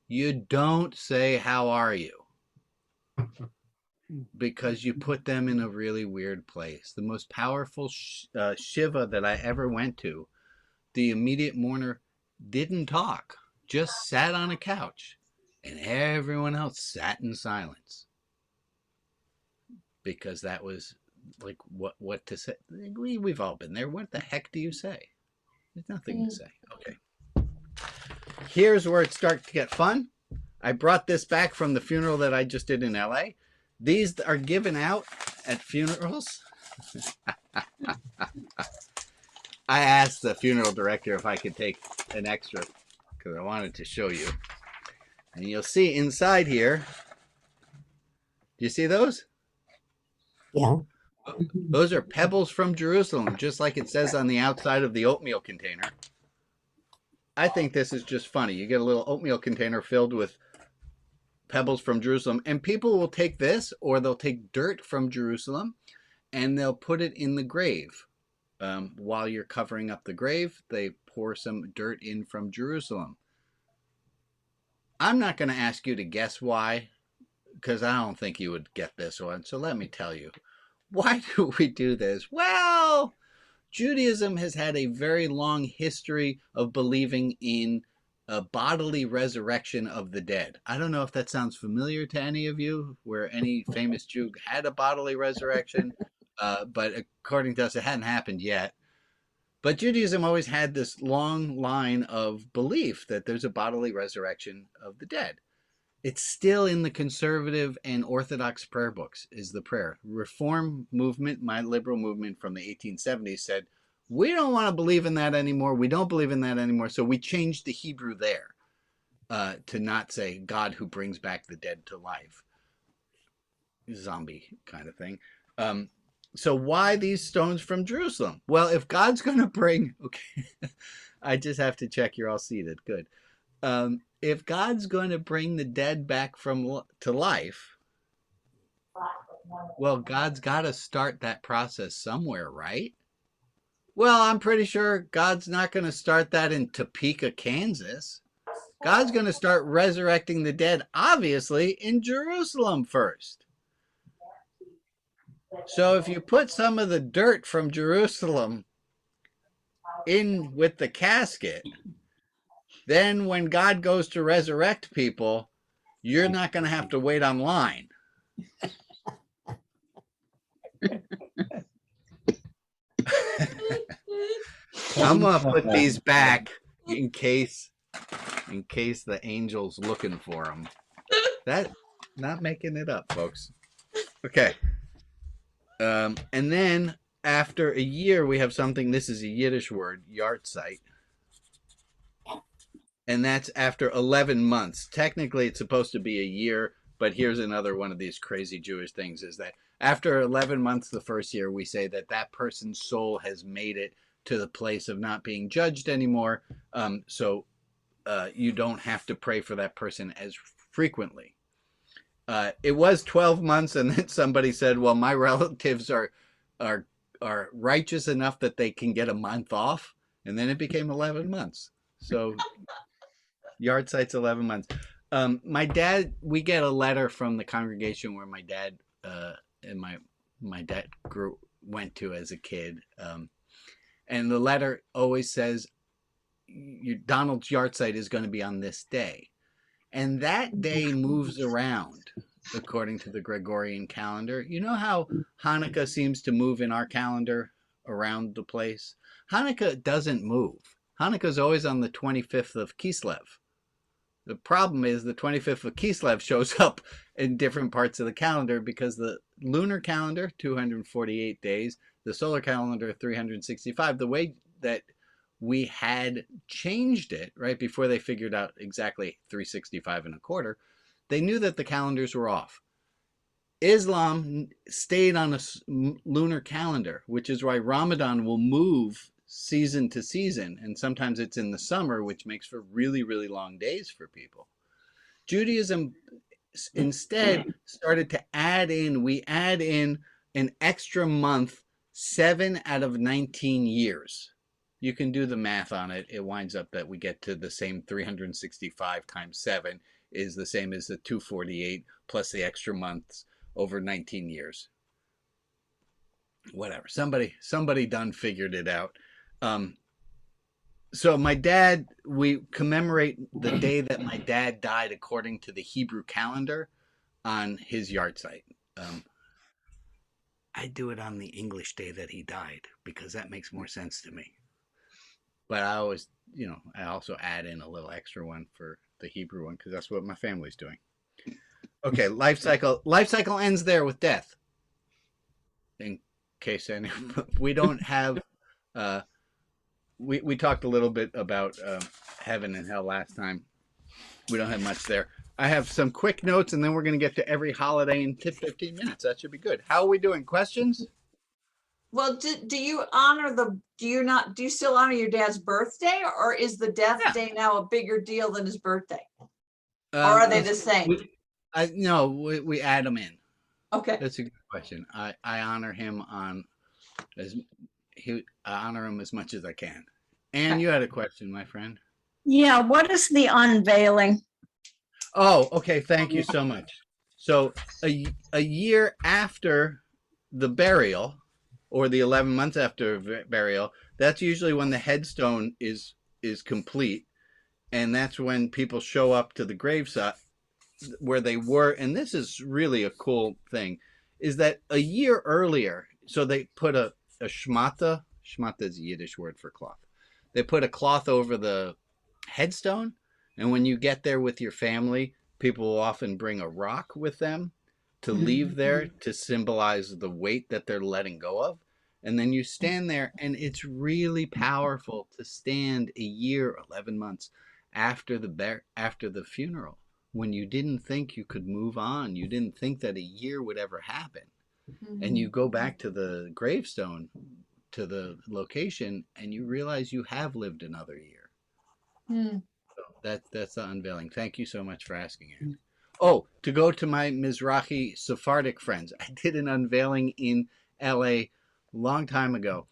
you don't say, "How are you?" Because you put them in a really weird place. The most powerful Shiva that I ever went to, the immediate mourner didn't talk, just sat on a couch, and everyone else sat in silence. Because that was like what to say. We've all been there. What the heck do you say? There's nothing to say. Okay. Here's where it starts to get fun. I brought this back from the funeral that I just did in LA. These are given out at funerals. I asked the funeral director if I could take an extra because I wanted to show you. And you'll see inside here. Do you see those? Yeah. Those are pebbles from Jerusalem, just like it says on the outside of the oatmeal container. I think this is just funny. You get a little oatmeal container filled with pebbles from Jerusalem, and people will take this, or they'll take dirt from Jerusalem, and they'll put it in the grave. While you're covering up the grave, they pour some dirt in from Jerusalem. I'm not going to ask you to guess why, because I don't think you would get this one. So let me tell you, why do we do this? Well, Judaism has had a very long history of believing in a bodily resurrection of the dead. I don't know if that sounds familiar to any of you, where any famous Jew had a bodily resurrection, but according to us, it hadn't happened yet. But Judaism always had this long line of belief that there's a bodily resurrection of the dead. It's still in the conservative and Orthodox prayer books, is the prayer. Reform movement, my liberal movement from the 1870s said, we don't want to believe in that anymore. We don't believe in that anymore. So we changed the Hebrew there to not say God who brings back the dead to life. Zombie kind of thing. So why these stones from Jerusalem? Well, if God's going to bring, okay, I just have to check you're all seated. Good. If God's going to bring the dead back to life, well, God's got to start that process somewhere, right? Well, I'm pretty sure God's not going to start that in Topeka, Kansas. God's going to start resurrecting the dead, obviously, in Jerusalem first. So if you put some of the dirt from Jerusalem in with the casket, then when God goes to resurrect people, you're not going to have to wait online. I'm going to put these back in case the angel's looking for them. That, not making it up, folks. Okay. And then after a year, we have something, this is a Yiddish word, yahrzeit. And that's after 11 months. Technically, it's supposed to be a year, but here's another one of these crazy Jewish things is that after 11 months, the first year, we say that that person's soul has made it to the place of not being judged anymore. So you don't have to pray for that person as frequently. It was 12 months, and then somebody said, well, my relatives are righteous enough that they can get a month off. And then it became 11 months. So Yahrzeit 11 months. My dad, we get a letter from the congregation where my dad and my dad went to as a kid. And the letter always says, Donald's Yahrzeit is going to be on this day. And that day moves around according to the Gregorian calendar. You know how Hanukkah seems to move in our calendar around the place? Hanukkah doesn't move. Hanukkah is always on the 25th of Kislev. The problem is the 25th of Kislev shows up in different parts of the calendar because the lunar calendar, 248 days, the solar calendar, 365, the way that we had changed it, right, before they figured out exactly 365 and a quarter, they knew that the calendars were off. Islam stayed on a lunar calendar, which is why Ramadan will move season to season, and sometimes it's in the summer, which makes for really, really long days for people. Judaism instead started to add in an extra month 7 out of 19 years. You can do the math on it. It winds up that we get to the same 365 times 7 is the same as the 248 plus the extra months over 19 years. Whatever. Somebody done figured it out. So my dad, we commemorate the day that my dad died according to the Hebrew calendar on his Yahrzeit. I do it on the English day that he died because that makes more sense to me. But I always, I also add in a little extra one for the Hebrew one because that's what my family's doing. Okay, life cycle ends there with death. In case we don't have, we talked a little bit about heaven and hell last time. We don't have much there. I have some quick notes, and then we're going to get to every holiday in 15 minutes. That should be good. How are we doing? Questions? Well, do you still honor your dad's birthday, or is the death day now a bigger deal than his birthday? Or are they the same? We add them in. Okay. That's a good question. I honor him I honor him as much as I can. And you had a question, my friend. Yeah, what is the unveiling? Oh, okay. Thank you so much. So a year after the burial, or the 11 months after burial, that's usually when the headstone is complete, and that's when people show up to the gravesite where they were. And this is really a cool thing, is that a year earlier, so they put a shmata. Shmata is a Yiddish word for cloth. They put a cloth over the headstone, and when you get there with your family, people will often bring a rock with them to leave there to symbolize the weight that they're letting go of. And then you stand there, and it's really powerful to stand a year, 11 months after the funeral, when you didn't think you could move on. You didn't think that a year would ever happen. And you go back to the gravestone, to the location, and you realize you have lived another year. So that's the unveiling. Thank you so much for asking it. Oh, to go to my Mizrahi Sephardic friends, I did an unveiling in LA long time ago,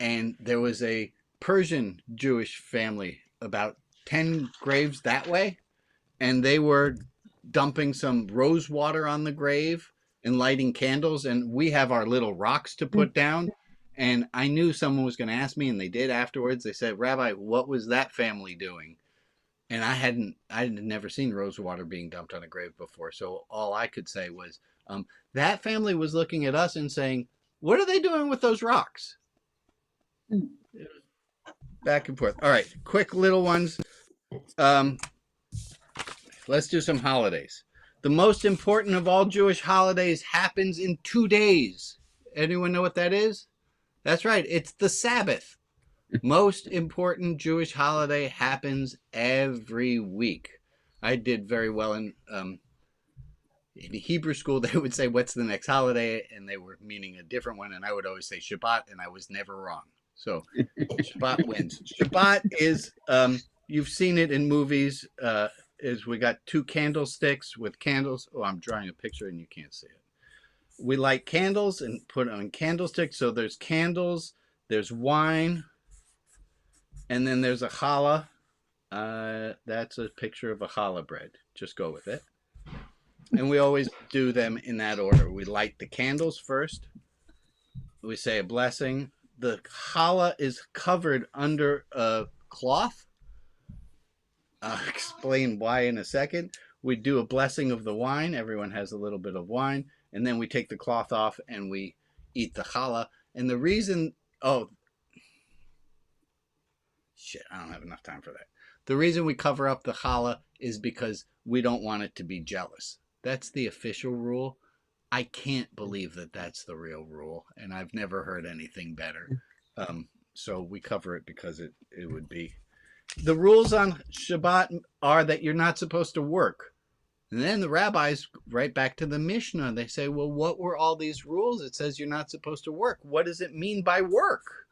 and there was a Persian Jewish family about 10 graves that way, and they were dumping some rose water on the grave and lighting candles, and we have our little rocks to put down. And I knew someone was going to ask me, and they did afterwards. They said, "Rabbi, what was that family doing?" And I had never seen rose water being dumped on a grave before. So all I could say was, that family was looking at us and saying, "What are they doing with those rocks?" Back and forth. All right, quick little ones. Let's do some holidays. The most important of all Jewish holidays happens in 2 days. Anyone know what that is? That's right. It's the Sabbath. Most important Jewish holiday happens every week. I did very well in Hebrew school. They would say, "What's the next holiday?" And they were meaning a different one. And I would always say Shabbat, and I was never wrong. So Shabbat wins. Shabbat is, you've seen it in movies, is we got 2 candlesticks with candles. Oh, I'm drawing a picture and you can't see it. We light candles and put on candlesticks. So there's candles, there's wine, and then there's a challah. That's a picture of a challah bread. Just go with it. And we always do them in that order. We light the candles first. We say a blessing. The challah is covered under a cloth. I'll explain why in a second. We do a blessing of the wine. Everyone has a little bit of wine. And then we take the cloth off and we eat the challah. And the reason, I don't have enough time for that. The reason we cover up the challah is because we don't want it to be jealous. That's the official rule. I can't believe that that's the real rule, and I've never heard anything better. So we cover it because it would be. The rules on Shabbat are that you're not supposed to work. And then the rabbis, right back to the Mishnah, they say, well, what were all these rules? It says you're not supposed to work. What does it mean by work?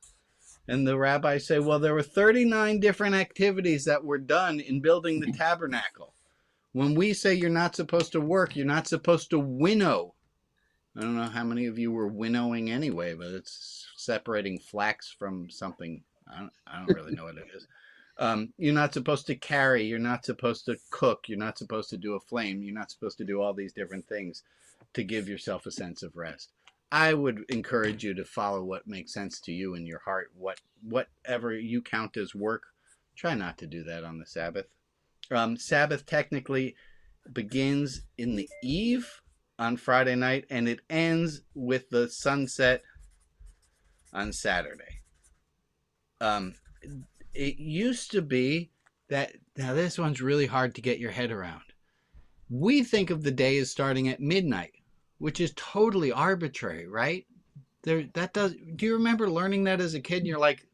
And the rabbis say, well, there were 39 different activities that were done in building the tabernacle. When we say you're not supposed to work, you're not supposed to winnow. I don't know how many of you were winnowing anyway, but it's separating flax from something. I don't really know what it is. You're not supposed to carry. You're not supposed to cook. You're not supposed to do a flame. You're not supposed to do all these different things to give yourself a sense of rest. I would encourage you to follow what makes sense to you in your heart. Whatever you count as work, try not to do that on the Sabbath. Sabbath technically begins in the eve on Friday night, and it ends with the sunset on Saturday. It used to be that, now this one's really hard to get your head around. We think of the day as starting at midnight, which is totally arbitrary, right? Do you remember learning that as a kid? And you're like,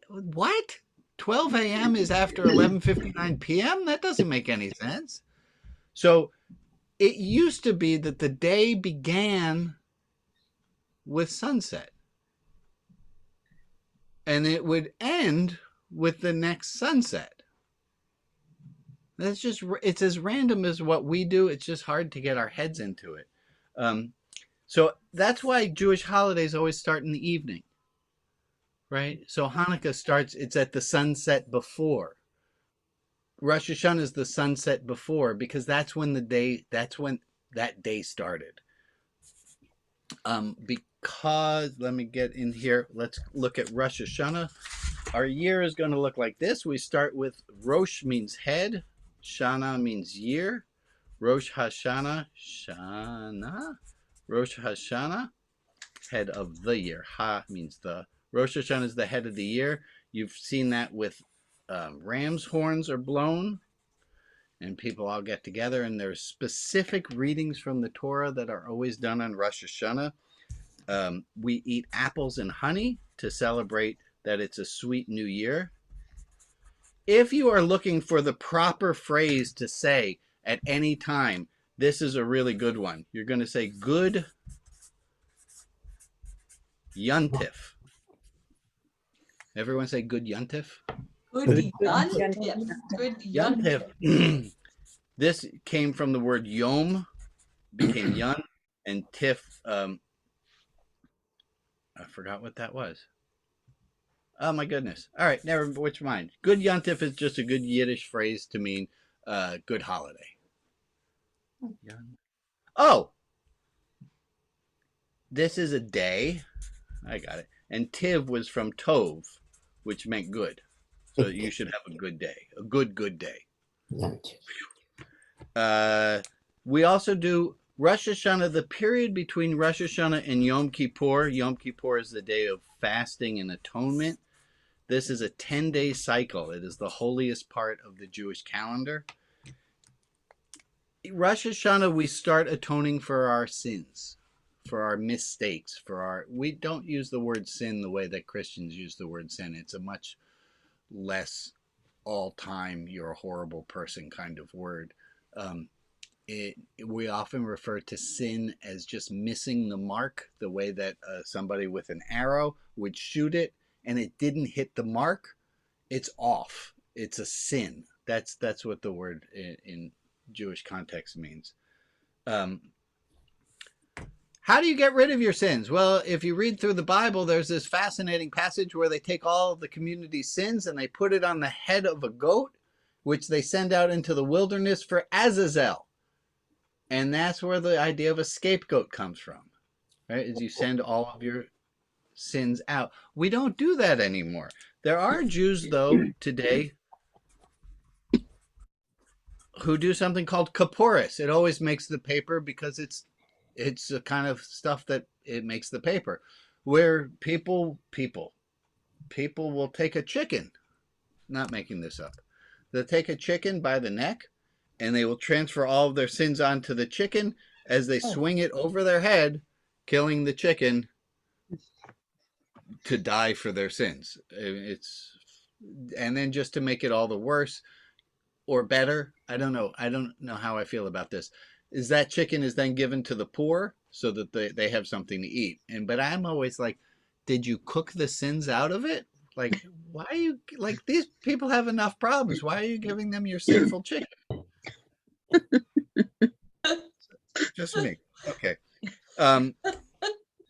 what? 12 a.m. is after 11:59 p.m.? That doesn't make any sense. So it used to be that the day began with sunset, and it would end with the next sunset. It's as random as what we do. It's just hard to get our heads into it. So that's why Jewish holidays always start in the evening, right? So Hanukkah it's at the sunset before. Rosh Hashanah is the sunset before, because that's when that day started. Because let me get in here. Let's look at Rosh Hashanah. Our year is going to look like this. We start with Rosh means head, Shana means year, Rosh Hashanah, Rosh Hashanah, head of the year. Ha means the. Rosh Hashanah is the head of the year. You've seen that with ram's horns are blown, and people all get together, and there's specific readings from the Torah that are always done on Rosh Hashanah. We eat apples and honey to celebrate that it's a sweet new year. If you are looking for the proper phrase to say at any time, this is a really good one. You're going to say good Yuntif. Everyone say good Yuntif? Good Good. yuntif. Good yuntif. Yuntif. This came from the word yom, became yun, and tif. I forgot what that was. Oh my goodness. All right, which mind. Good Yontif is just a good Yiddish phrase to mean good holiday. Oh, this is a day. I got it. And Tiv was from Tov, which meant good. So you should have a good day, a good day. We also do Rosh Hashanah, the period between Rosh Hashanah and Yom Kippur. Yom Kippur is the day of fasting and atonement. This is a 10-day cycle. It is the holiest part of the Jewish calendar. Rosh Hashanah, we start atoning for our sins, for our mistakes, we don't use the word sin the way that Christians use the word sin. It's a much less all-time, you're a horrible person kind of word. We often refer to sin as just missing the mark, the way that somebody with an arrow would shoot it and it didn't hit the mark. It's off. It's a sin. That's what the word in Jewish context means. How do you get rid of your sins? Well, if you read through the Bible, there's this fascinating passage where they take all of the community's sins and they put it on the head of a goat, which they send out into the wilderness for Azazel. And that's where the idea of a scapegoat comes from, right? Is you send all of your sins out. We don't do that anymore. There are Jews, though, today who do something called Kapporis. It always makes the paper because it's the kind of stuff that it makes the paper, where people will take a chicken, not making this up. They'll take a chicken by the neck and they will transfer all of their sins onto the chicken as they swing it over their head, killing the chicken to die for their sins. And then just to make it all the worse or better, I don't know how I feel about this, is that chicken is then given to the poor so that they have something to eat. But I'm always like, did you cook the sins out of it? Like, why are you, like, these people have enough problems. Why are you giving them your sinful chicken? Just me. Okay.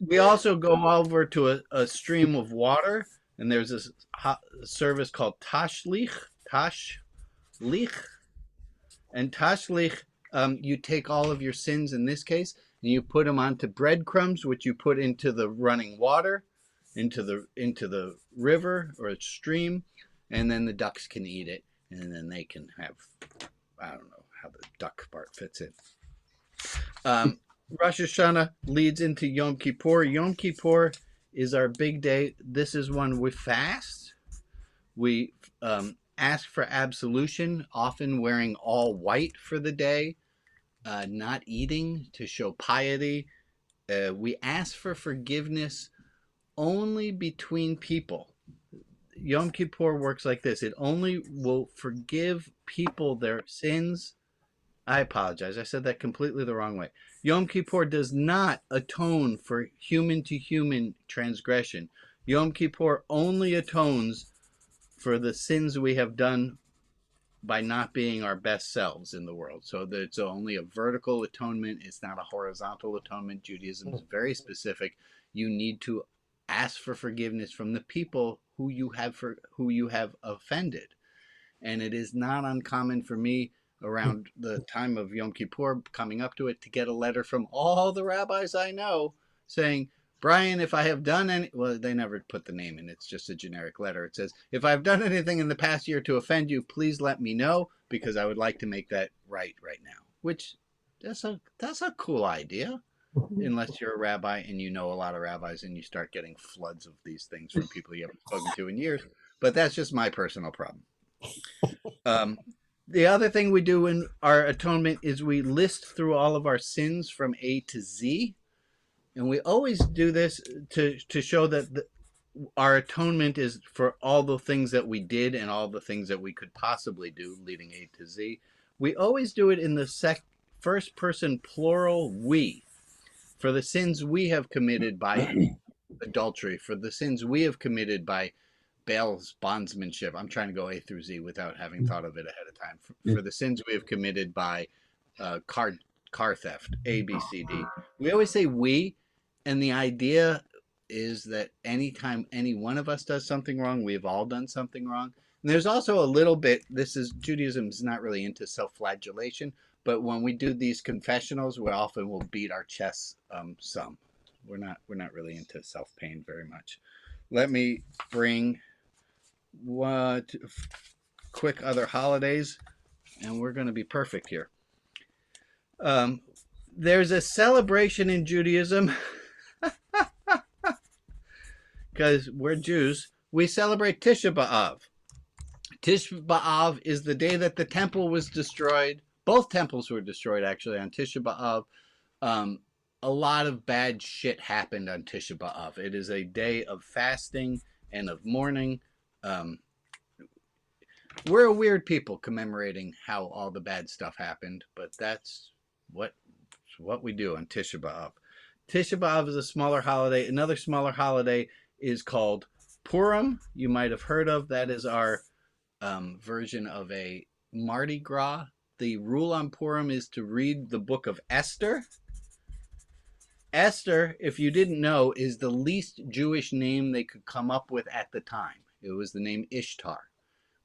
We also go over to a stream of water, and there's this service called Tashlich. And Tashlich, you take all of your sins in this case, and you put them onto breadcrumbs, which you put into the running water, into the river or a stream, and then the ducks can eat it, and then they can have, I don't know how the duck part fits in. Rosh Hashanah leads into Yom Kippur. Yom Kippur is our big day. This is when we fast. We ask for absolution, often wearing all white for the day, not eating to show piety. We ask for forgiveness only between people. Yom Kippur works like this. It only will forgive people their sins. I apologize. I said that completely the wrong way. Yom Kippur does not atone for human-to-human transgression. Yom Kippur only atones for the sins we have done by not being our best selves in the world. So it's only a vertical atonement. It's not a horizontal atonement. Judaism is very specific. You need to ask for forgiveness from the people who you have offended. And it is not uncommon for me. around the time of Yom Kippur, coming up to it, to get a letter from all the rabbis I know saying, Brian, if I have done any, well, they never put the name in. It's just a generic letter. It says, if I've done anything in the past year to offend you, please let me know, because I would like to make that right now. Which, that's a cool idea, unless you're a rabbi and you know a lot of rabbis and you start getting floods of these things from people you haven't spoken to in years. But that's just my personal problem. The other thing we do in our atonement is we list through all of our sins from A to Z. And we always do this to show that our atonement is for all the things that we did and all the things that we could possibly do, leading A to Z. We always do it in the first person plural, we, for the sins we have committed by adultery, for the sins we have committed by Baal's bondsmanship. I'm trying to go A through Z without having thought of it ahead of time. For the sins we have committed by car theft, A, B, C, D. We always say we, and the idea is that anytime any one of us does something wrong, we've all done something wrong. And there's also a little bit, Judaism is not really into self-flagellation, but when we do these confessionals, we often will beat our chests some. We're not really into self-pain very much. Let me bring what quick other holidays, and we're going to be perfect here. There's a celebration in Judaism, because we're Jews. We celebrate Tisha B'Av. Tisha B'Av is the day that the temple was destroyed. Both temples were destroyed, actually, on Tisha B'Av. A lot of bad shit happened on Tisha B'Av. It is a day of fasting and of mourning. We're a weird people commemorating how all the bad stuff happened, but that's what we do on Tisha B'Av. Tisha B'Av is a smaller holiday. Another smaller holiday is called Purim. You might have heard of. That is our version of a Mardi Gras. The rule on Purim is to read the book of Esther. Esther, if you didn't know, is the least Jewish name they could come up with at the time. It was the name Ishtar.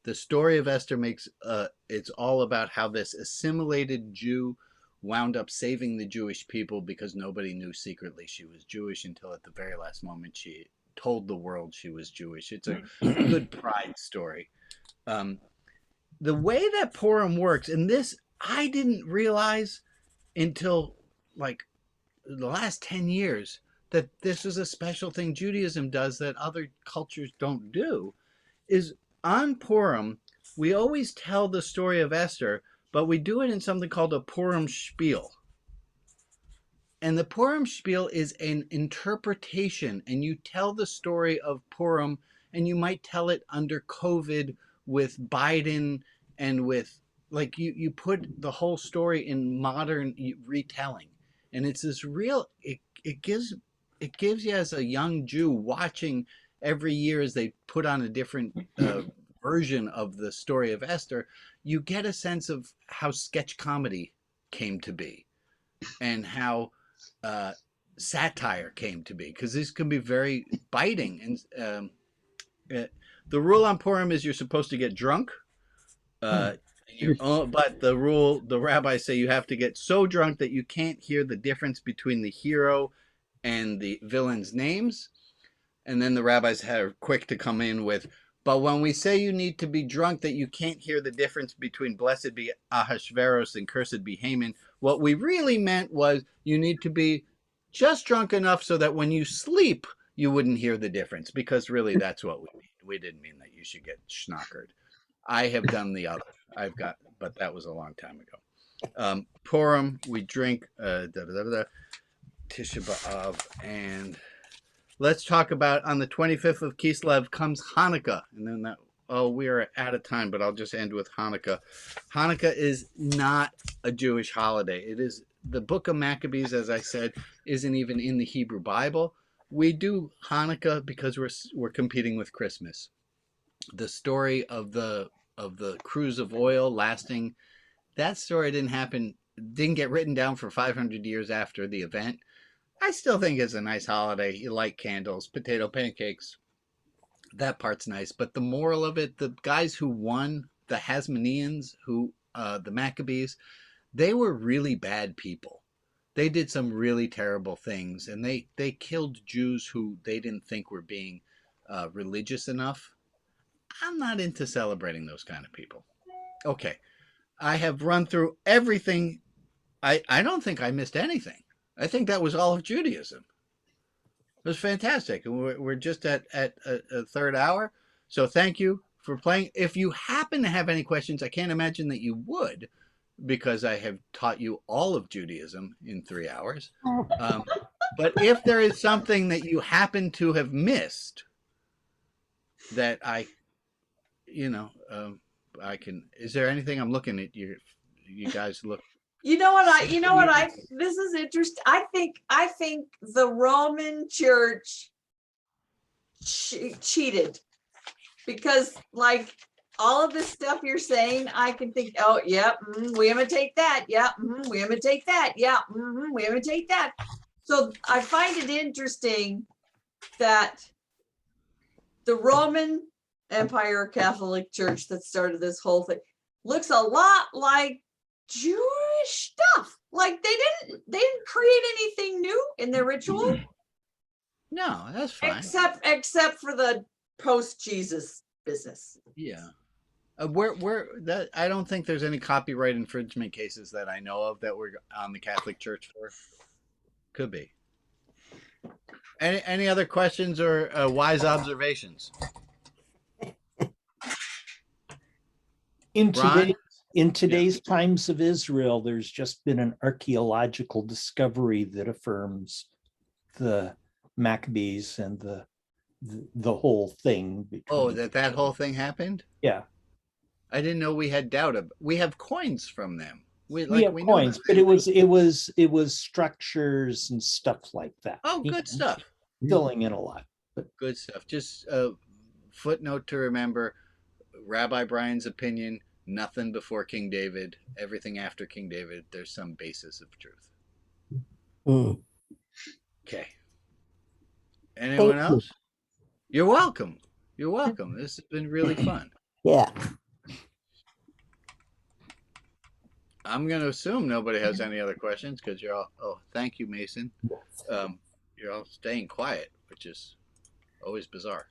The story of Esther it's all about how this assimilated Jew wound up saving the Jewish people, because nobody knew secretly she was Jewish until at the very last moment she told the world she was Jewish. It's a good pride story. The way that Purim works, and this I didn't realize until like the last 10 years, that this is a special thing Judaism does that other cultures don't do, is on Purim, we always tell the story of Esther, but we do it in something called a Purim spiel. And the Purim spiel is an interpretation, and you tell the story of Purim, and you might tell it under COVID with Biden, and with, like, you put the whole story in modern retelling. And it's this real, it gives you, as a young Jew watching every year as they put on a different version of the story of Esther, you get a sense of how sketch comedy came to be, and how satire came to be, because this can be very biting. And the rule on Purim is you're supposed to get drunk, but the rabbis say you have to get so drunk that you can't hear the difference between the hero and the villain's names. And then the rabbis are quick to come in with, but when we say you need to be drunk that you can't hear the difference between blessed be Ahasuerus and cursed be Haman, what we really meant was you need to be just drunk enough so that when you sleep, you wouldn't hear the difference, because really that's what we mean. We didn't mean that you should get schnockered. I have done the other. But that was a long time ago. Purim, we drink Tisha B'Av, and let's talk about, on the 25th of Kislev comes Hanukkah, and then we are out of time, but I'll just end with Hanukkah. Hanukkah is not a Jewish holiday. It is the Book of Maccabees, as I said, isn't even in the Hebrew Bible. We do Hanukkah because we're competing with Christmas. The story of the cruise of oil lasting, that story didn't get written down for 500 years after the event. I still think it's a nice holiday. You light candles, potato pancakes. That part's nice. But the moral of it, the guys who won, the Hasmoneans, who the Maccabees, they were really bad people. They did some really terrible things, and they killed Jews who they didn't think were being religious enough. I'm not into celebrating those kind of people. Okay, I have run through everything. I don't think I missed anything. I think that was all of Judaism. It was fantastic. And we're just at a third hour. So thank you for playing. If you happen to have any questions, I can't imagine that you would, because I have taught you all of Judaism in 3 hours. But if there is something that you happen to have missed that I can, is there anything? I'm looking at you guys look. This is interesting. I think the Roman church cheated, because like all of this stuff you're saying, I can think, oh, yeah, we imitate that. Yeah, we imitate that. Yeah, we imitate that. So I find it interesting that the Roman Empire Catholic Church that started this whole thing looks a lot like Jewish stuff. Like they didn't create anything new in their ritual. No, that's fine. Except for the post-Jesus business. Yeah. Where that, I don't think there's any copyright infringement cases that I know of that we're on the Catholic Church for. Could be. Any other questions or wise observations? In Ron? today's times of Israel, there's just been an archaeological discovery that affirms the Maccabees and the whole thing. Oh, that whole thing happened? Yeah. I didn't know we had doubt of. We have coins from them. We have coins, but it was structures and stuff like that. Oh, good stuff. Filling in a lot. But good stuff. Just a footnote to remember: Rabbi Brian's opinion. Nothing before King David. Everything after King David. There's some basis of truth. Okay. Anyone else? You're welcome. You're welcome. This has been really fun. Yeah. I'm going to assume nobody has any other questions, because you're all, oh, thank you, Mason. You're all staying quiet, which is always bizarre.